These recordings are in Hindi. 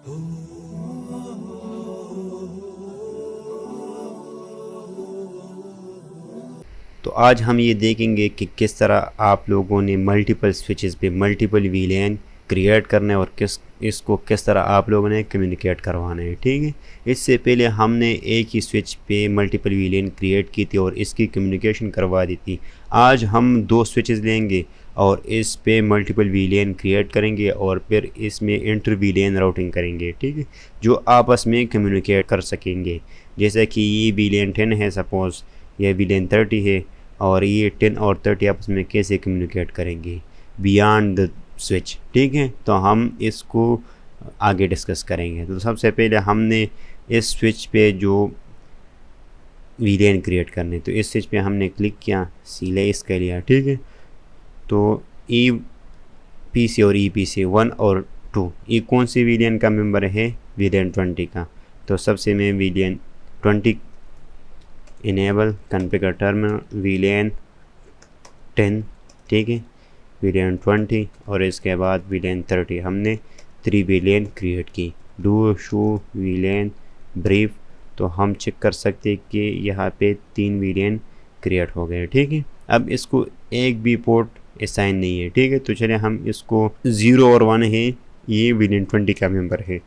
तो आज हम ये देखेंगे कि किस तरह आप लोगों ने मल्टीपल स्विचेस पे मल्टीपल वीलैन क्रिएट करना है और इसको किस तरह आप लोगों ने कम्युनिकेट करवाना है। ठीक है, इससे पहले हमने एक ही स्विच पे मल्टीपल वीलैन क्रिएट की थी और इसकी कम्युनिकेशन करवा दी थी। आज हम दो स्विचेस लेंगे और इस पे मल्टीपल वीलैन क्रिएट करेंगे और फिर इसमें इंटर वीलैन राउटिंग करेंगे। ठीक है, जो आपस में कम्युनिकेट कर सकेंगे। जैसे कि ये वीलैन 10 है, सपोज़ ये वीलैन 30 है, और ये 10 और 30 आपस में कैसे कम्युनिकेट करेंगे बियॉन्ड द स्विच। ठीक है, तो हम इसको आगे डिस्कस करेंगे। तो सबसे पहले हमने इस स्विच पे जो वीलैन क्रिएट करने, तो इस स्विच पे हमने क्लिक किया, सिलेक्ट कर लिया। ठीक है, तो ई पी से और ई पी से 1 और 2 ये कौन सी वीलैन का मेंबर है, वीलैन 20 का। तो सबसे में वीलैन 20 इनेबल कॉन्फ़िगर टर्मिनल वीलैन 10। ठीक है, वीलैन 20 और इसके बाद वीलैन 30 हमने 3 वीलैन क्रिएट की। डू शो वीलैन ब्रीफ, तो हम चेक कर सकते हैं कि यहाँ पे 3 वीलैन क्रिएट हो गए। ठीक है, अब इसको एक भी पोर्ट असाइन नहीं है। ठीक है, तो चलिए हम इसको 0 और 1 है, ये वीलैन 20 का मेंबर है।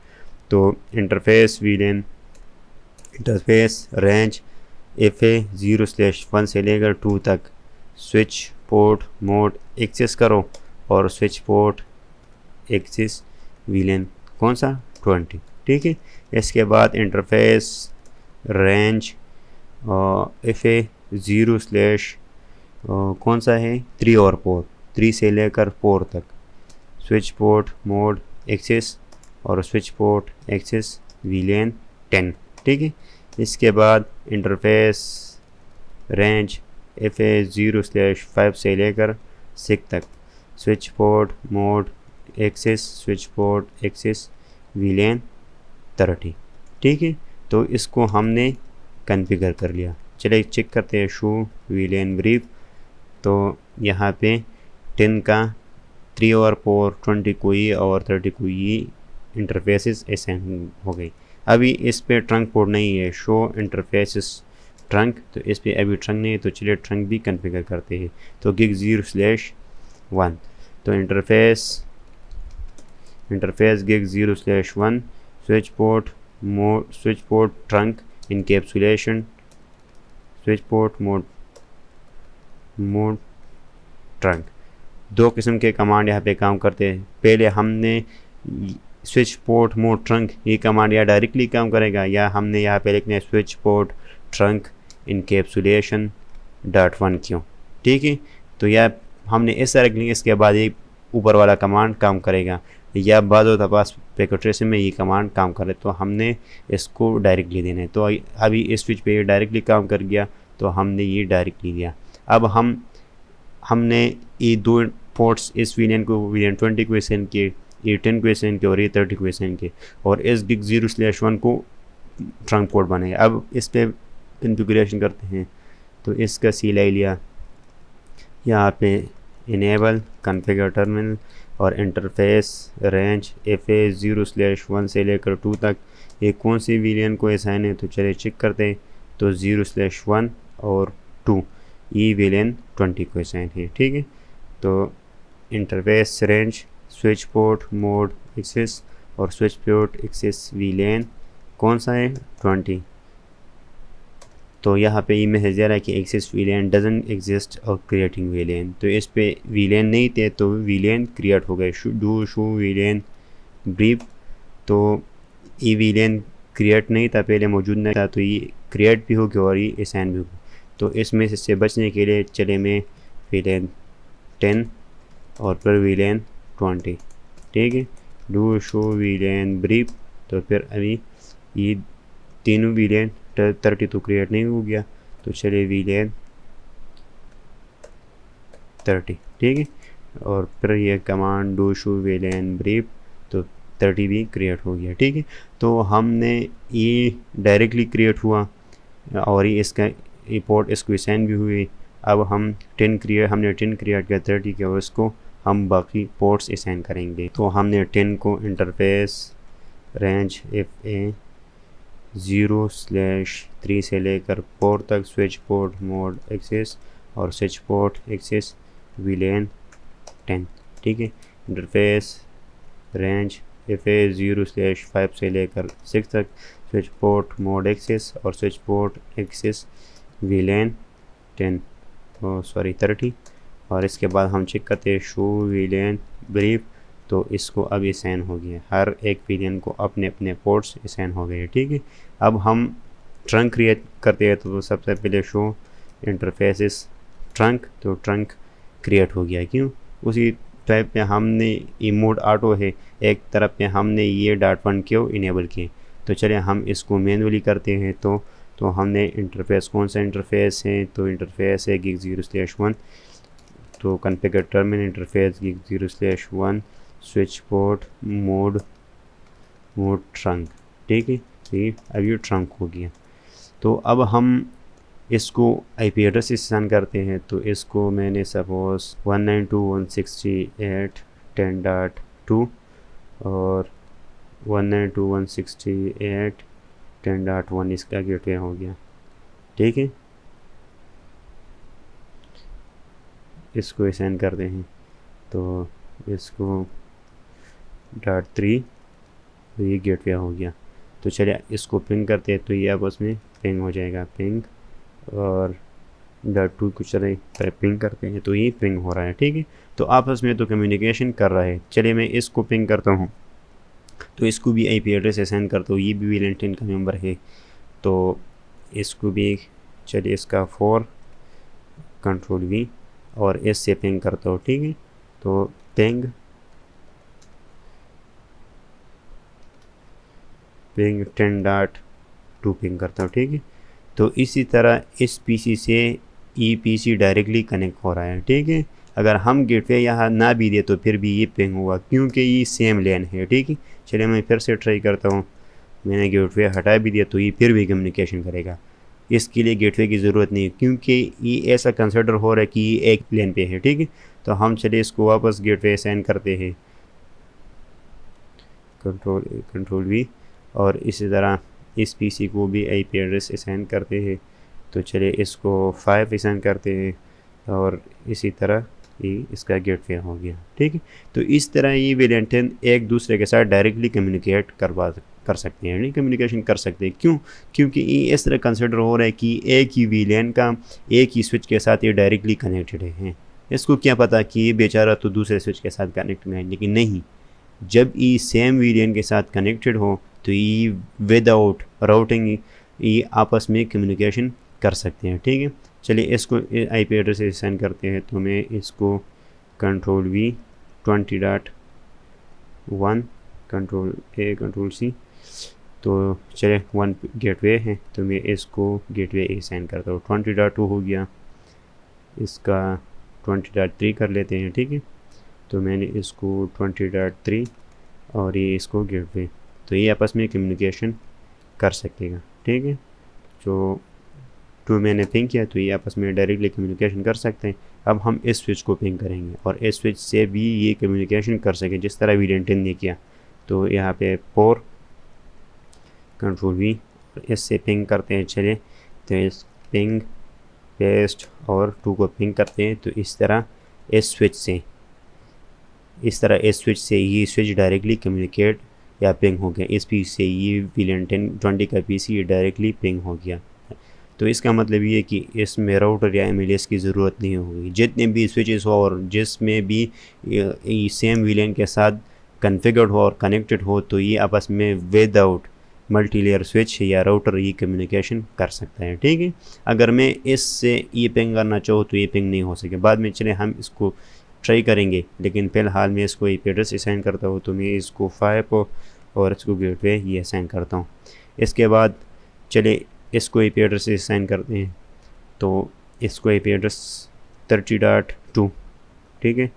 तो इंटरफेस वीलैन इंटरफेस रेंज FA 0/1 से लेकर 2 तक स्विच पोर्ट मोड एक्सेस करो और स्विच पोर्ट एक्सेस वीलैन कौन सा 20। ठीक है, इसके बाद इंटरफेस रेंज FA 0/ कौन सा है 3 और 4, 3 से लेकर 4 तक स्विच पोर्ट मोड एक्सेस और स्विच पोर्ट एक्सेस वीलैन 10। ठीक है, इसके बाद इंटरफेस रेंज FA 0/5 से लेकर 6 तक switch port mode access switch port access VLAN 30। ठीक है, तो इसको हमने कॉन्फ़िगर कर लिया। चलिए चेक करते हैं शो वीलैन ब्रीफ। तो यहाँ पे 10 का 3 और 4 20 को ये और 30 को ये इंटरफेसेस असाइन हो गई। अभी इस पे ट्रंक पोर्ट नहीं है, शो इंटरफेसेस ट्रंक, तो इस पे अभी ट्रंक नहीं है। तो चलिए ट्रंक भी कॉन्फ़िगर करते हैं। तो गिग 0/1, तो interface gig 0/1 switch port mode switch port trunk encapsulation switch port mode trunk. दो किस्म के कमांड यहाँ पे काम करते हैं। पहले हमने स्विच पोर्ट मोड ट्रंक, ये कमांड या डायरेक्टली काम करेगा या हमने यहाँ पे लिखना है स्विच पोर्ट ट्रंक इनकैप्सुलेशन .1 क्यों। ठीक है, तो यह हमने इस तरह लिखेंगे, इसके बाद ये ऊपर वाला कमांड काम करेगा या बाद पास पैकेट्रेशन में ये कमांड काम करे, तो हमने इसको डायरेक्टली देना है। तो अभी इस स्विच पे ये डायरेक्टली काम कर गया, तो हमने ये डायरेक्टली दिया। अब हमने ये दो पोर्ट्स इस वीलैन 20 को असाइन किए, ये 10 को असाइन किए और ये 30 को असाइन किए, और इस गिग 0/1 को ट्रंक पोर्ट बनेगा। अब इस पे कॉन्फ़िगरेशन करते हैं। तो इसका CLI लिया, यहाँ पे इनेबल कॉन्फ़िगर टर्मिनल और इंटरफेस रेंज FA 0/1 से लेकर 2 तक ये कौन सी वीलैन को असाइन है। तो चलिए चेक करते हैं। तो 0/1 और 2 ये वीलैन 20 को असाइन है। ठीक है, तो interface range switch port mode access और स्विच पोर्ट एक्सेस वीलैन कौन सा है 20। तो यहाँ पे ये मैसेज दे रहा है कि एक्सेस वीलैन डजंट एग्जिस्ट और क्रिएटिंग वीलैन, तो इस पे वीलैन नहीं थे तो वीलैन क्रिएट हो गए। डू शो वीलैन ब्रीफ, तो ये वीलैन क्रिएट नहीं था, पहले मौजूद नहीं था, तो ये क्रिएट भी हो गया और ये असाइन भी हो गया। तो इसमें से बचने के लिए चले मैं वीलैन 10 और फिर वीलैन 20। ठीक है, डू शो वीलैन ब्रीफ, तो फिर अभी ये तीनों वीलैन 30 तो क्रिएट नहीं हो गया, तो चलिए वीलैन 30। ठीक है, और फिर ये कमांड डू शो वीलैन ब्रीफ, तो 30 भी क्रिएट हो गया। ठीक है, तो हमने ये डायरेक्टली क्रिएट हुआ और ये इसका पोर्ट इसको असाइन भी हुई। अब हमने 10 क्रिएट किया 30 के, और इसको हम बाकी पोर्ट्स असाइन करेंगे। तो हमने 10 को इंटरफेस रेंज एफ ए 0/3 से लेकर 4 तक, स्विच पोर्ट मोड एक्सेस और स्विच पोर्ट एक्सेस VLAN 10, ठीक है। इंटरफेस रेंज एफ ए 0/5 से लेकर 6 तक, स्विच पोर्ट मोड एक्सेस और स्विच पोर्ट एक्सेस VLAN 10 30। और इसके बाद हम चेक करते हैं शो VLAN ब्रीफ, तो इसको अब असाइन हो गया, हर एक VLAN को अपने अपने पोर्ट्स असाइन हो गए, ठीक है। अब हम ट्रंक क्रिएट करते हैं, तो सबसे पहले शो इंटरफेसेस ट्रंक, तो ट्रंक क्रिएट हो गया। क्यों? उसी टाइप पे हमने इमोड ऑटो है, एक तरफ पे हमने ये .1 क्यों इनेबल किए। तो चलिए हम इसको मैनुअली करते हैं। तो हमने इंटरफेस, कौन सा इंटरफेस है, तो इंटरफेस है gig 0/1, तो configure terminal interface gig 0/1 switch port mode trunk, ठीक है। ठीक, अब ये ट्रंक हो गया। तो अब हम इसको IP एड्रेस असाइन करते हैं, तो इसको मैंने सपोज़ 192.168.10.2 और 192.168.10.1 इसका गेटवे हो गया, ठीक है। इसको असाइन करते हैं, तो इसको .3, तो ये गेटवे हो गया। तो चलिए इसको पिंग करते हैं, तो ये आपस में पिंग हो जाएगा, पिंग, और .2 को चले पिंग करते हैं, तो ये पिंग हो रहा है, ठीक है। तो आपस में तो कम्युनिकेशन कर रहा है। चलिए मैं इसको पिंग करता हूँ, तो इसको भी IP एड्रेस असाइन करता हूँ, ये भी VLAN 10 का मेंबर है, तो इसको भी चलिए इसका 4 कंट्रोल V और S से पिंग करता हूँ, ठीक है। तो पिंग 10.2 पिंग करता हूँ, ठीक है। तो इसी तरह इस PC से EPC डायरेक्टली कनेक्ट हो रहा है, ठीक है। अगर हम गेटवे यहाँ ना भी दे तो फिर भी ये पिंग हुआ, क्योंकि ये सेम लेन है, ठीक है। चलिए मैं फिर से ट्राई करता हूँ, मैंने गेटवे हटा भी दिया तो ये फिर भी कम्युनिकेशन करेगा। इसके लिए गेटवे की ज़रूरत नहीं है, क्योंकि ये ऐसा कंसिडर हो रहा है कि ये एक लेन पे है, ठीक है। तो हम चलिए इसको वापस गेटवे असाइन करते हैं, कंट्रोल V, और इसी तरह इस PC को भी IP एड्रेस असाइन करते हैं। तो चलिए इसको 5 असाइन करते हैं, और इसी तरह ये इसका गेटवे हो गया, ठीक है। तो इस तरह ये VLAN 10 एक दूसरे के साथ डायरेक्टली कम्युनिकेट कर सकते हैं, नहीं कम्युनिकेशन कर सकते हैं। क्यों? क्योंकि ये इस तरह कंसिडर हो रहा है कि एक ही VLAN का एक ही स्विच के साथ ये डायरेक्टली कनेक्टेड है। इसको क्या पता कि ये बेचारा तो दूसरे स्विच के साथ कनेक्ट है, लेकिन नहीं, जब ये सेम VLAN के साथ कनेक्टेड हो तो ये विदाउट राउटिंग ये आपस में कम्युनिकेशन कर सकते हैं, ठीक है। चलिए इसको IP एड्रेस असाइन करते हैं, तो मैं इसको control V 20.1 control A control C, तो चलिए 1 गेटवे है, तो मैं इसको गेटवे असाइन करता हूँ। 20.2 हो गया, इसका 20.3 कर लेते हैं, ठीक है। तो मैंने इसको 20.3 और ये इसको गेटवे, तो ये आपस में कम्युनिकेशन कर सकेगा, ठीक है। जो 2 मैंने पिंग किया, तो ये आपस में डायरेक्टली कम्युनिकेशन कर सकते हैं। अब हम इस स्विच को पिंग करेंगे और इस स्विच से भी ये कम्युनिकेशन कर सके, जिस तरह VLAN 10 ने किया। तो यहाँ पे 4 कंट्रोल V, इससे पिंग करते हैं। चलिए तो इस पिंग पेस्ट और 2 को पिंग करते हैं, तो इस तरह इस स्विच से ये स्विच डायरेक्टली कम्युनिकेट या पिंग हो गया। इस PC से ये VLAN 20 का PC डायरेक्टली पिंग हो गया। तो इसका मतलब ये है कि इसमें राउटर या MLS की ज़रूरत नहीं होगी। जितने भी स्विचेस हो और जिसमें भी सेम VLAN के साथ कॉन्फ़िगर्ड हो और कनेक्टेड हो, तो ये आपस में विदाउट मल्टीलेयर स्विच या राउटर ये कम्युनिकेशन कर सकता है, ठीक है। अगर मैं इससे ये पिंग करना चाहूँ तो ये पिंग नहीं हो सके। बाद में चले हम इसको ट्राई करेंगे, लेकिन फ़िलहाल मैं इसको IP एड्रेस असाइन करता हूँ, तो मैं इसको 5 और इसको गेटवे ये असाइन करता हूँ। इसके बाद चले इसको IP एड्रेस असाइन करते हैं, तो इसको IP एड्रेस 30.2, ठीक है।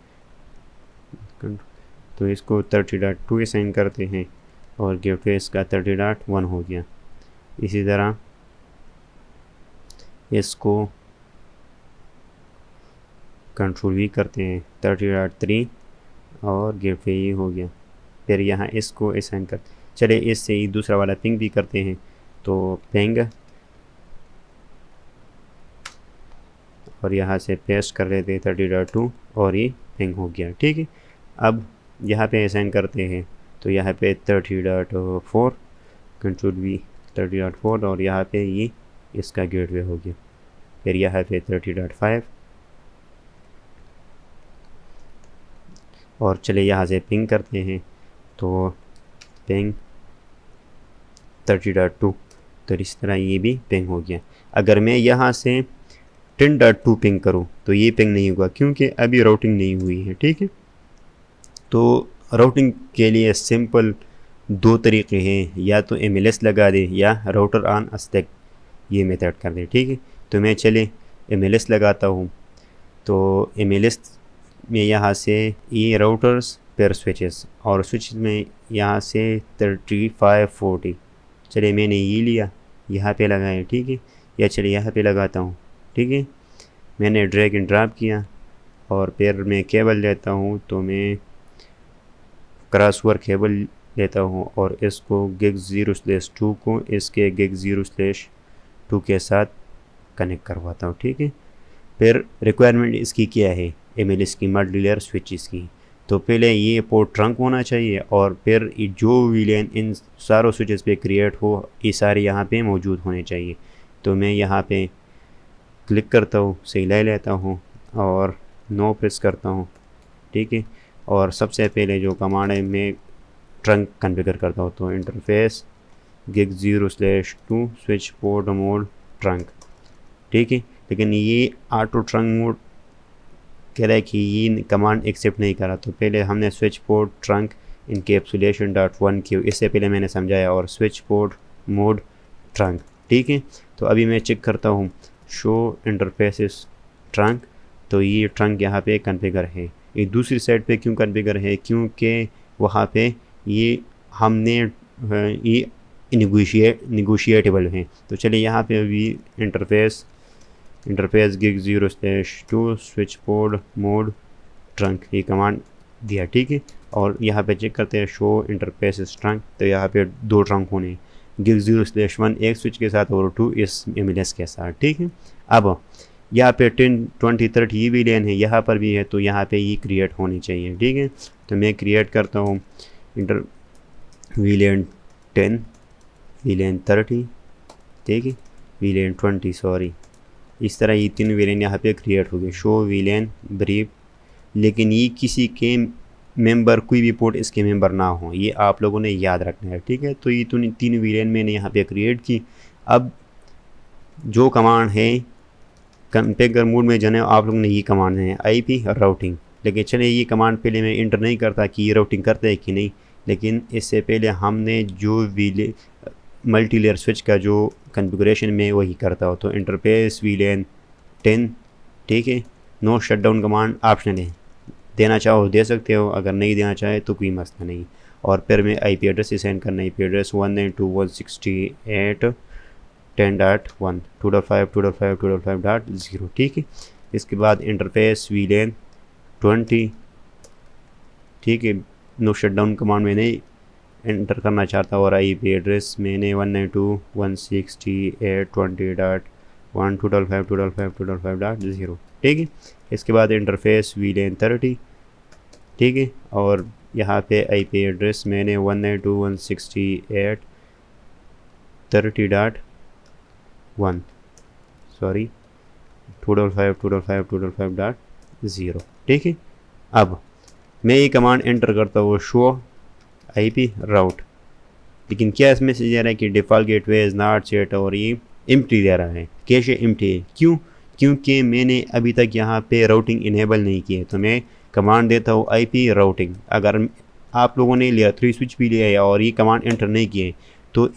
तो इसको 30.2 असाइन करते हैं और गेटवे इसका 30.1 हो गया। इसी तरह इसको कंट्रोल V करते हैं 30.3 और गेटवे ये हो गया। फिर यहाँ इसको असाइन कर, चले इससे ही दूसरा वाला पिंग भी करते हैं। तो पिंग और यहाँ से पेस्ट कर लेते हैं 30.2 और ये पिंग हो गया। ठीक है, अब यहाँ पे असाइन करते हैं तो यहाँ पे 30.4 कंट्रोल V 30.4 और यहाँ पे ये इसका गेटवे हो गया। फिर यहाँ पे 30.5 और चले यहाँ से पिंग करते हैं तो पिंग 30.2, तो इस तरह ये भी पिंग हो गया। अगर मैं यहाँ से 10.2 पिंग करूँ तो ये पिंग नहीं होगा क्योंकि अभी राउटिंग नहीं हुई है। ठीक है, तो राउटिंग के लिए सिंपल दो तरीके हैं, या तो MLS लगा दे या राउटर ऑन स्टैक ये मेथड कर दे। ठीक है, तो मैं चले MLS लगाता हूँ। तो MLS में यहाँ से ये राउटर्स पेयर स्विचेस और स्विच में यहाँ से 3540, चलिए मैंने ये लिया यहाँ पे लगाया। ठीक है, या चलिए यहाँ पे लगाता हूँ। ठीक है, मैंने ड्रैग एंड ड्रॉप किया और फिर मैं केबल लेता हूँ, तो मैं क्रॉसओवर केबल लेता हूँ और इसको gig0/2 को इसके gig0/2 के साथ कनेक्ट करवाता हूँ। ठीक है, फिर रिक्वायरमेंट इसकी क्या है, MLS की मल्टी लेयर स्विचेस की। तो पहले ये पोर्ट ट्रंक होना चाहिए और फिर जो VLAN इन सारों स्विचेस पे क्रिएट हो ये सारे यहाँ पे मौजूद होने चाहिए। तो मैं यहाँ पे क्लिक करता हूँ, सही ले लेता हूँ और नो प्रेस करता हूँ। ठीक है, और सबसे पहले जो कमांड है मैं ट्रंक कॉन्फ़िगर करता हूँ, तो interface gig0/2 switch port mode trunk. ठीक है, लेकिन ये ऑटो ट्रंक मोड कह रहा है कि ये कमांड एक्सेप्ट नहीं करा, तो पहले हमने स्विच पोर्ट ट्रंक encapsulation.1 की, इससे पहले मैंने समझाया, और स्विच पोर्ट मोड ट्रंक। ठीक है, तो अभी मैं चेक करता हूँ शो इंटरफेसेस ट्रंक, तो ये ट्रंक यहाँ पे कॉन्फ़िगर है। ये दूसरी साइड पे क्यों कॉन्फ़िगर है, क्योंकि वहाँ पे ये हमने ये निगोशिएटेबल हैं। तो चलिए यहाँ पे अभी interface gig0/2 switch port mode trunk ये कमांड दिया। ठीक है, और यहाँ पे चेक करते हैं शो इंटरफेस ट्रंक, तो यहाँ पे दो ट्रंक होने, gig0/1 एक स्विच के साथ और 2 इस MLS के साथ। ठीक है, अब यहाँ पे 10, 20, 30 ये VLAN है, यहाँ पर भी है, तो यहाँ पे ये क्रिएट होनी चाहिए। ठीक है, तो मैं क्रिएट करता हूँ VLAN 10, VLAN 30, ठीक है, VLAN 20 सॉरी, इस तरह ये तीन VLAN यहाँ पे क्रिएट हो गए। शो VLAN ब्रीफ, लेकिन ये किसी के मेंबर, कोई भी पोर्ट इसके मेंबर ना हो, ये आप लोगों ने याद रखना है। ठीक है, तो ये तो तीन VLAN मैंने यहाँ पे क्रिएट की। अब जो कमांड है कॉन्फ़िगर मोड में जाने, आप लोगों ने ये कमांड है IP राउटिंग, लेकिन चले ये कमांड पहले मैं इंटर नहीं करता कि ये राउटिंग करता है कि नहीं, लेकिन इससे पहले हमने जो मल्टी लेयर स्विच का जो कॉन्फ़िगरेशन में वही करता हो। तो इंटरफेस VLAN 10, ठीक है, नो शटडाउन कमांड ऑप्शनल है, देना चाहो दे सकते हो, अगर नहीं देना चाहे तो कोई मसला नहीं। और फिर मैं IP एड्रेस सेंड करना, IP एड्रेस 192.168.10.1 2.5.2.5.2.5.0। ठीक है, इसके बाद इंटरफेस VLAN 20, ठीक है, नो शटडाउन कमांड में नहीं एंटर करना चाहता और IP एड्रेस मैंने 192.168.20.1 2.5.2.5.2.5.0। ठीक है, इसके बाद इंटरफेस VLAN 30, ठीक है, और यहाँ पे IP एड्रेस मैंने 192.168.30.1 सॉरी 2.5.2.5.2.5.0। ठीक है, अब मैं ये कमांड एंटर करता हूँ शो IP राउट, लेकिन क्या इसमें से दे रहा है कि default gateway is not set, और ये एम्प्टी दे रहा है, कैशे एम्प्टी है। क्यों? क्योंकि मैंने अभी तक यहाँ पे राउटिंग इनेबल नहीं की है। तो मैं कमांड देता हूँ IP राउटिंग। अगर आप लोगों ने लेयर 3 स्विच भी लिया है और ये कमांड एंटर नहीं किए तो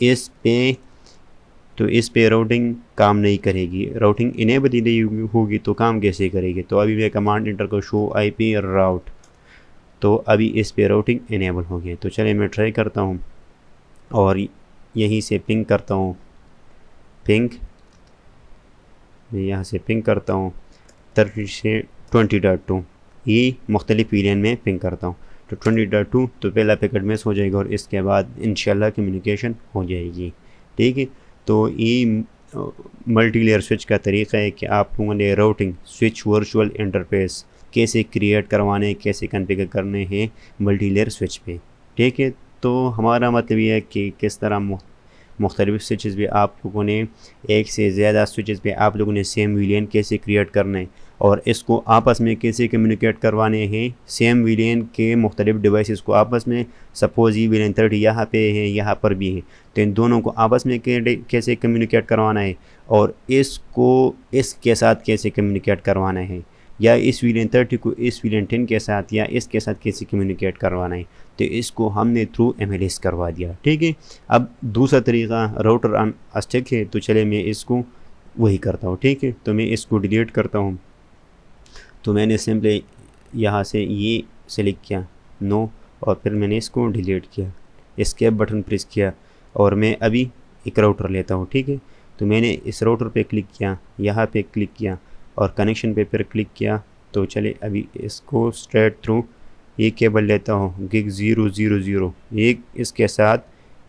इस पे राउटिंग काम नहीं करेगी, राउटिंग इनेबल ही नहीं होगी तो काम कैसे करेगी। तो अभी मैं कमांड एंटर कर शो IP राउट, तो अभी इस पे राउटिंग इनेबल हो गई। तो चलिए मैं ट्राई करता हूँ और यहीं से पिंग करता हूँ, पिंग मैं यहाँ से पिंग करता हूँ 30 से 20.2, ये मुख्तलिफ VLAN में पिंग करता हूँ। तो 20.2 तो पहला पैकेट मिस हो जाएगा और इसके बाद इंशाल्लाह कम्युनिकेशन हो जाएगी। ठीक है, तो ये मल्टी लेयर स्विच का तरीका है कि आप लोगों ने राउटिंग स्विच वर्चुअल इंटरफेस कैसे क्रिएट करवाने, कैसे कॉन्फ़िगर करने हैं मल्टी लेयर स्विच पे। ठीक है, तो हमारा मतलब ये है कि किस तरह मुख्तलिफ स्विचेस पे आप लोगों ने एक से ज़्यादा स्विचेस पे आप लोगों ने सेम विलियन कैसे क्रिएट करने और इसको आपस में कैसे कम्युनिकेट करवाने हैं। सेम विलियन के मुख्तलिफ डिवाइसेस को आपस में, सपोज़ ये विलियन 30 यहाँ पे है, यहाँ पर भी है, तो इन दोनों को आपस में कैसे कम्युनिकेट करवाना है और इसको इसके साथ कैसे कम्युनिकेट करवाना है, या इस विलियन 30 को इस विलियन 10 के साथ या इसके साथ कैसे कम्युनिकेट करवाना है, तो इसको हमने थ्रू MLS करवा दिया। ठीक है, अब दूसरा तरीका राउटर ऑन स्टिक है, तो चले मैं इसको वही करता हूँ। ठीक है, तो मैं इसको डिलीट करता हूँ। तो मैंने सिंपली यहाँ से ये सेलेक्ट किया नो, और फिर मैंने इसको डिलीट किया, एस्केप बटन प्रेस किया और मैं अभी एक राउटर लेता हूँ। ठीक है, तो मैंने इस राउटर पे क्लिक किया, यहाँ पे क्लिक किया और कनेक्शन पे फिर क्लिक किया। तो चले अभी इसको स्ट्रेट थ्रू ये केबल लेता हूँ गिग 000, एक इसके साथ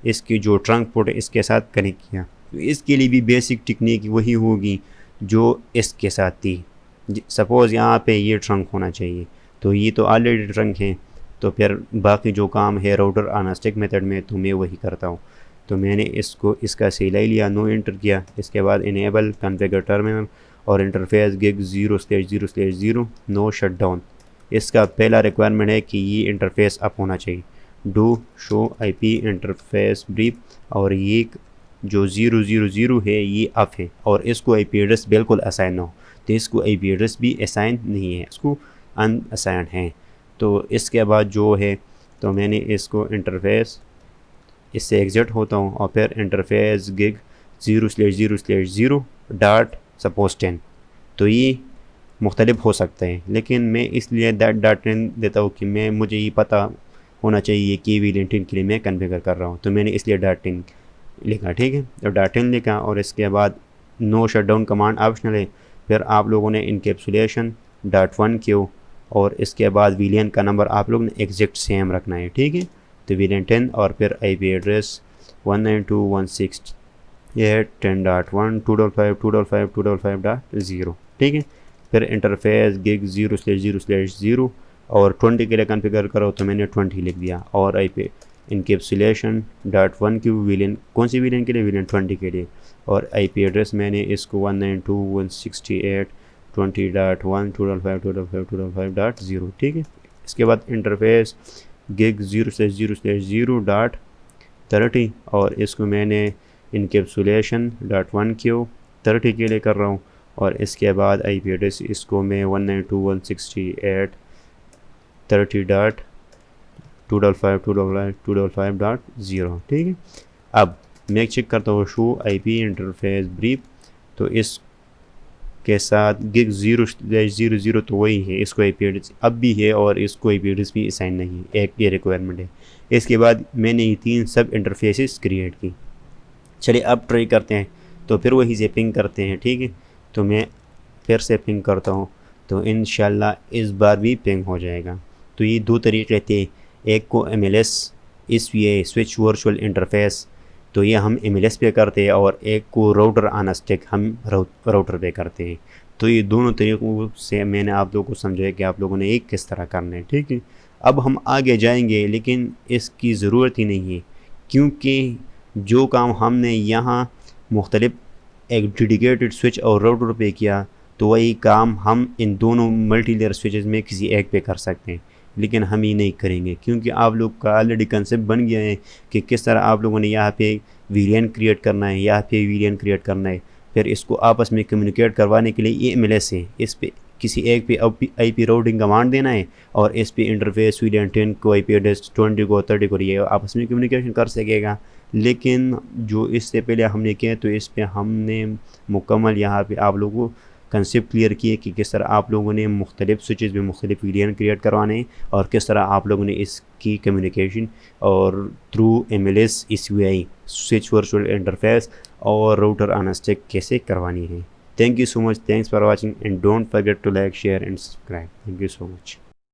इसकी जो ट्रंक पोर्ट है इसके साथ कनेक्ट किया। तो इसके लिए भी बेसिक टेक्निक वही होगी जो इसके साथ थी। सपोज़ यहाँ पे ये ट्रंक होना चाहिए, तो ये तो ऑलरेडी ट्रंक है, तो फिर बाकी जो काम है राउटर ऑन स्टिक मेथड में तो मैं वही करता हूँ। तो मैंने इसको इसका सिलाई लिया, नो एंटर किया, इसके बाद इनेबल कॉन्फ़िगर टर्मिनल और interface gig 0/0/0 no shutdown. इसका पहला रिक्वायरमेंट है कि ये इंटरफेस अप होना चाहिए, do show IP interface brief, और ये जो 000 है ये अप है और इसको IP एड्रेस बिल्कुल असाइन ना हो, तो इसको IP एड्रेस भी असाइन नहीं है, इसको अनअसाइंड है। तो इसके बाद जो है तो मैंने इसको इंटरफेस इससे एग्ज़िट होता हूँ और फिर इंटरफेस गिग 0/0/0 डॉट सपोज 10। तो ये मुख्तलिफ हो सकते हैं, लेकिन मैं इसलिए .10 देता हूँ कि मुझे ये पता होना चाहिए कि विलियन 10 के लिए मैं कन्फिगर कर रहा हूँ, तो मैंने इसलिए .10 लिखा। ठीक है, तो .10 लिखा और इसके बाद no shutdown command optional है। फिर आप लोगों ने इनकेप्सुलेशन .1 क्यू और इसके बाद विलियन का नंबर आप लोगों ने एग्जैक्ट सेम रखना है। ठीक है, तो विलियन 10 और फिर IP एड्रेस 192.168.10.1 ठीक है, फिर इंटरफेस गिग 0/0/0 और 20 के लिए कॉन्फ़िगर करो, तो मैंने 20 लिख दिया और IP इनकेप्सुलेशन .1 की विलियन, कौन सी विलियन के लिए, विलियन 20 के लिए, और IP एड्रेस मैंने इसको 192.168.20.1.2.5.2.5.0 ठीक है। इसके बाद इंटरफेस गिग 0/0/0.30 और इसको मैंने इनकेप्सुलेशन .1 क्यू 30 के लिए कर रहा हूँ और इसके बाद IP एड्रेस इसको मैं 192.168.30.2.5.2.5.0 ठीक है। अब मैं चेक करता हूँ शो IP इंटरफेस ब्रीफ, तो इसके साथ गिग 0/0/0 तो वही है, इसको IP एड्रेस अब भी है और इसको IP एड्रेस भी असाइन नहीं है, एक ये रिक्वायरमेंट है। इसके बाद मैंने ये 3 सब इंटरफेसेस क्रिएट की। चलिए अब ट्राई करते हैं, तो फिर वही से पिंग करते हैं। ठीक है, तो मैं फिर से पिंग करता हूँ, तो इंशाल्लाह इस बार भी पिंग हो जाएगा। तो ये 2 तरीके थे, एक को MLS SVA switch virtual interface, तो ये हम MLS पे करते हैं, और एक को राउटर ऑन स्टिक हम राउटर पे करते हैं। तो ये दोनों तरीक़ों से मैंने आप लोगों को समझाया कि आप लोगों ने एक किस तरह करना है। ठीक है, अब हम आगे जाएंगे, लेकिन इसकी ज़रूरत ही नहीं है, क्योंकि जो काम हमने यहाँ मुख्तलिफ एक डेडिकेटेड स्विच और राउटर पे किया, तो वही काम हम इन दोनों मल्टी लेयर स्विचेस में किसी एक पे कर सकते हैं, लेकिन हम ये नहीं करेंगे क्योंकि आप लोग का ऑलरेडी कंसेप्ट बन गया है कि किस तरह आप लोगों ने यहाँ पे विलियन क्रिएट करना है, यहाँ पे विलियन क्रिएट करना है, फिर इसको आपस में कम्युनिकेट करवाने के लिए ये MLS है, इस पे किसी एक पे IP राउटिंग कमांड देना है और इस पे इंटरफेस विलियन 10 को IP एड्रेस 20 को 30 को ये आपस में कम्युनिकेशन कर सकेगा। लेकिन जो इससे पहले हमने किया, तो इस पे हमने मुकम्मल यहाँ पे आप लोगों को कंसेप्ट क्लियर किए कि किस तरह आप लोगों ने मुख्तलिफ स्विचेस में मुख्तलिफ विलियन क्रिएट करवाने हैं और किस तरह आप लोगों ने इसकी कम्युनिकेशन और through MLS SVA switch virtual interface और राउटर ऑन स्टिक कैसे करवानी है। Thank you so much, thanks for watching and don't forget to like, share and subscribe. Thank you so much.